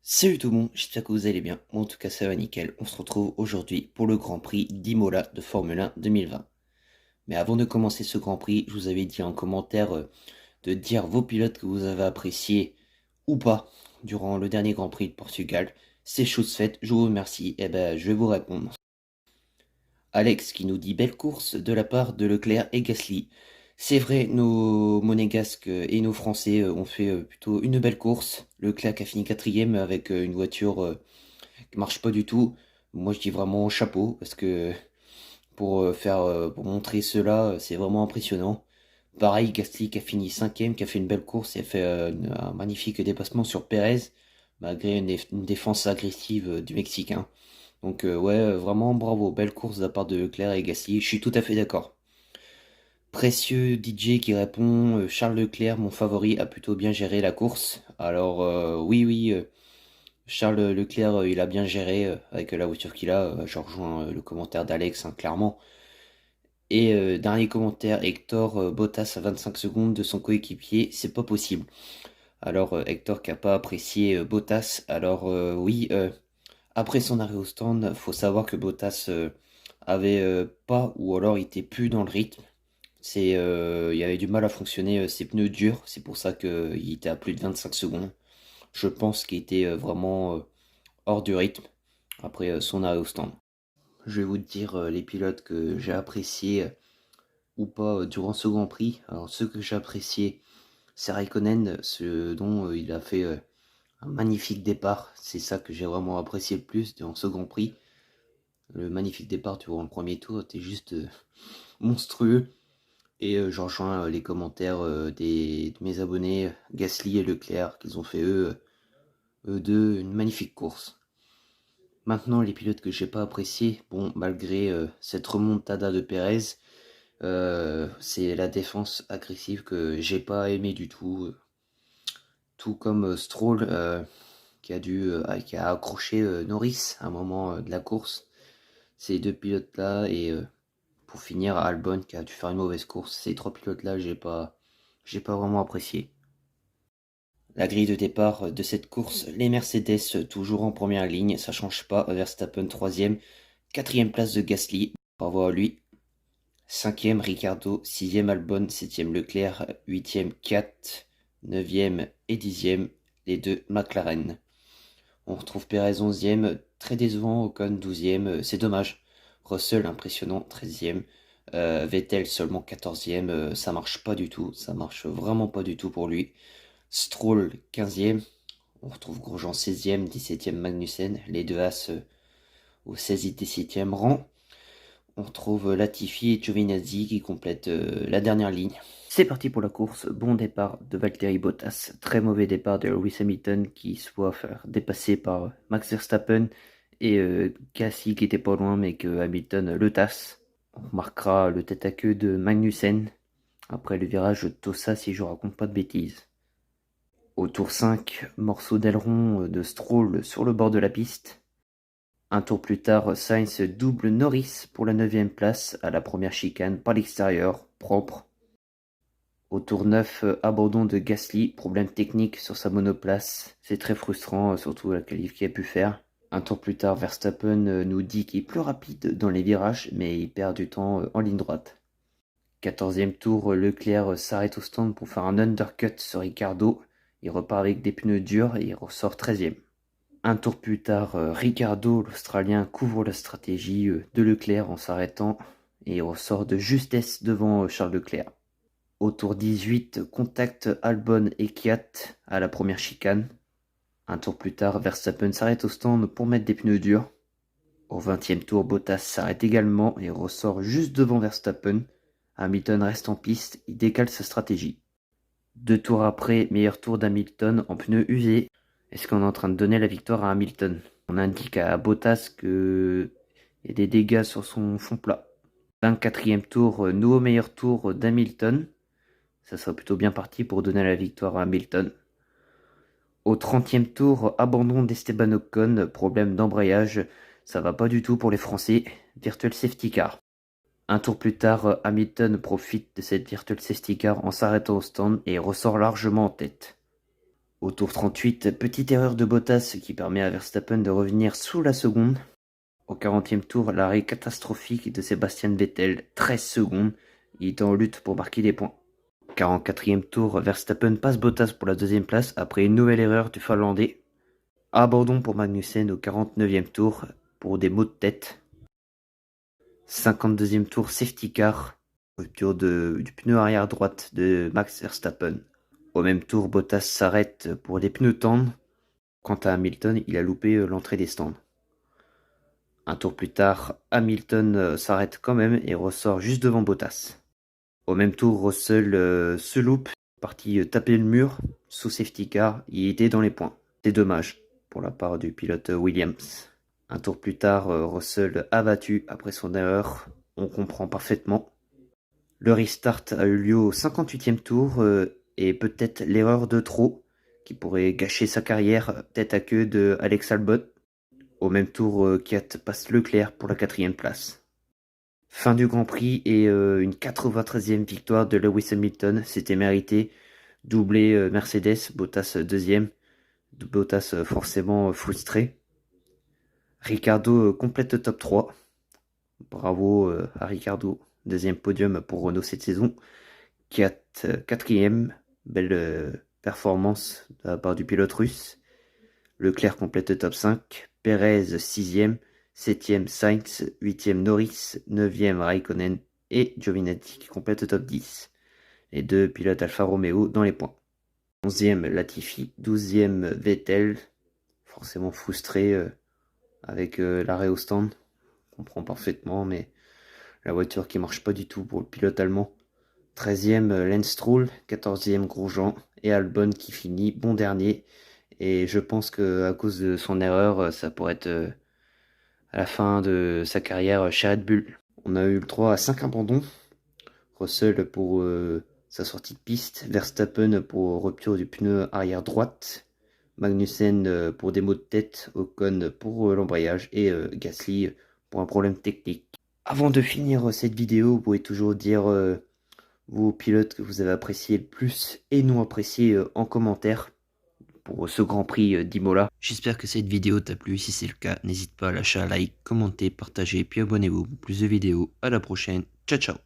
Salut tout le monde, j'espère que vous allez bien. Moi, en tout cas, ça va nickel. On se retrouve aujourd'hui pour le Grand Prix d'Imola de Formule 1 2020. Mais avant de commencer ce Grand Prix, je vous avais dit en commentaire de dire vos pilotes que vous avez appréciés ou pas durant le dernier Grand Prix de Portugal. C'est chose faite, je vous remercie. Et ben, je vais vous répondre. Alex qui nous dit belle course de la part de Leclerc et Gasly. C'est vrai, nos monégasques et nos Français ont fait plutôt une belle course. Leclerc a fini quatrième avec une voiture qui marche pas du tout. Moi, je dis vraiment chapeau parce que pour montrer cela, c'est vraiment impressionnant. Pareil, Gasly qui a fini cinquième, qui a fait une belle course et a fait un magnifique dépassement sur Pérez, malgré une défense agressive du Mexicain. Donc ouais, vraiment bravo, belle course de la part de Leclerc et Gasly, je suis tout à fait d'accord. Précieux DJ qui répond, Charles Leclerc, mon favori, a plutôt bien géré la course. Alors oui, Charles Leclerc, il a bien géré avec la voiture qu'il a. Je rejoins le commentaire d'Alex, hein, clairement. Et dernier commentaire, Hector Bottas à 25 secondes de son coéquipier, c'est pas possible. Alors Hector qui a pas apprécié Bottas. Alors oui, après son arrêt au stand, faut savoir que Bottas avait pas ou alors il était plus dans le rythme. Il avait du mal à fonctionner ses pneus durs, c'est pour ça qu'il était à plus de 25 secondes. Je pense qu'il était vraiment hors du rythme après son arrêt au stand. Je vais vous dire les pilotes que j'ai appréciés ou pas durant ce Grand Prix. Alors ceux que j'ai appréciés, c'est Raikkonen, ce dont il a fait un magnifique départ. C'est ça que j'ai vraiment apprécié le plus durant ce Grand Prix. Le magnifique départ durant le premier tour était juste monstrueux. Et je rejoins les commentaires de mes abonnés Gasly et Leclerc, qu'ils ont fait eux deux une magnifique course. Maintenant, les pilotes que j'ai pas appréciés, bon, malgré cette remontada de Pérez, c'est la défense agressive que j'ai pas aimé du tout. Tout comme Stroll qui a accroché Norris à un moment de la course. Ces deux pilotes-là et pour finir Albon qui a dû faire une mauvaise course. Ces trois pilotes-là, j'ai pas vraiment apprécié. La grille de départ de cette course, les Mercedes toujours en première ligne, ça change pas. Verstappen troisième, quatrième place de Gasly, bravo à lui. Cinquième Ricardo, sixième Albon, septième Leclerc, huitième Cat, neuvième et dixième les deux McLaren. On retrouve Perez onzième, très décevant, Ocon douzième, c'est dommage. Russell impressionnant, treizième. Vettel seulement quatorzième, ça marche pas du tout, ça marche vraiment pas du tout pour lui. Stroll quinzième, on retrouve Grosjean seizième, dix-septième Magnussen, les deux As au 16 et 17e rang. On retrouve Latifi et Giovinazzi qui complètent la dernière ligne. C'est parti pour la course. Bon départ de Valtteri Bottas. Très mauvais départ de Lewis Hamilton qui se voit faire dépasser par Max Verstappen et Gasly qui était pas loin mais que Hamilton le tasse. On remarquera le tête à queue de Magnussen après le virage de Tossa si je raconte pas de bêtises. Au tour 5, morceau d'aileron de Stroll sur le bord de la piste. Un tour plus tard, Sainz double Norris pour la 9e place à la première chicane par l'extérieur, propre. Au tour 9, abandon de Gasly, problème technique sur sa monoplace. C'est très frustrant, surtout la qualif qu'il a pu faire. Un tour plus tard, Verstappen nous dit qu'il est plus rapide dans les virages, mais il perd du temps en ligne droite. 14e tour, Leclerc s'arrête au stand pour faire un undercut sur Ricardo. Il repart avec des pneus durs et il ressort 13e. Un tour plus tard, Ricardo, l'Australien, couvre la stratégie de Leclerc en s'arrêtant et ressort de justesse devant Charles Leclerc. Au tour 18, contact Albon et Kvyat à la première chicane. Un tour plus tard, Verstappen s'arrête au stand pour mettre des pneus durs. Au 20e tour, Bottas s'arrête également et ressort juste devant Verstappen. Hamilton reste en piste, il décale sa stratégie. 2 tours après, meilleur tour d'Hamilton en pneus usés. Est-ce qu'on est en train de donner la victoire à Hamilton? On indique à Bottas qu'il y a des dégâts sur son fond plat. 24e tour, nouveau meilleur tour d'Hamilton. Ça sera plutôt bien parti pour donner la victoire à Hamilton. Au 30e tour, abandon d'Esteban Ocon, problème d'embrayage. Ça va pas du tout pour les Français. Virtual safety car. Un tour plus tard, Hamilton profite de cette virtual safety car en s'arrêtant au stand et ressort largement en tête. Au tour 38, petite erreur de Bottas qui permet à Verstappen de revenir sous la seconde. Au 40e tour, l'arrêt catastrophique de Sébastien Vettel, 13 secondes. Il est en lutte pour marquer des points. Au 44e tour, Verstappen passe Bottas pour la deuxième place après une nouvelle erreur du Finlandais. Abandon pour Magnussen au 49e tour pour des maux de tête. 52e tour, safety car, rupture du pneu arrière droite de Max Verstappen. Au même tour, Bottas s'arrête pour des pneus tendres. Quant à Hamilton, il a loupé l'entrée des stands. Un tour plus tard, Hamilton s'arrête quand même et ressort juste devant Bottas. Au même tour, Russell se loupe, parti taper le mur sous safety car, il était dans les points. C'est dommage pour la part du pilote Williams. Un tour plus tard, Russell abattu après son erreur, on comprend parfaitement. Le restart a eu lieu au 58e tour et peut-être l'erreur de trop qui pourrait gâcher sa carrière tête à queue de Alex Albon. Au même tour, Kiat passe Leclerc pour la 4e place. Fin du Grand Prix et une 93e victoire de Lewis Hamilton, c'était mérité. Doublé Mercedes, Bottas deuxième, Bottas forcément frustré. Ricardo complète le top 3. Bravo à Ricardo, deuxième podium pour Renault cette saison. Kiat quatrième, belle performance de la part du pilote russe. Leclerc complète le top 5, Perez 6e, 7e Sainz, 8e Norris, 9e Raikkonen et Giovinazzi qui complète le top 10. Les deux pilotes Alfa Romeo dans les points. 11e Latifi, 12e Vettel, forcément frustré avec l'arrêt au stand. On comprend parfaitement, mais la voiture qui marche pas du tout pour le pilote allemand. 13e Lance Stroll, 14e Grosjean et Albon qui finit bon dernier. Et je pense qu'à cause de son erreur, ça pourrait être à la fin de sa carrière chez Red Bull. On a eu le droit à 5 abandons. Russell pour sa sortie de piste, Verstappen pour rupture du pneu arrière droite, Magnussen pour des maux de tête, Ocon pour l'embrayage et Gasly pour un problème technique. Avant de finir cette vidéo, vous pouvez toujours dire vos pilotes que vous avez apprécié le plus et non apprécié en commentaire pour ce Grand Prix d'Imola. J'espère que cette vidéo t'a plu. Si c'est le cas, n'hésite pas à lâcher un like, commenter, partager, puis abonnez-vous pour plus de vidéos. À la prochaine. Ciao ciao.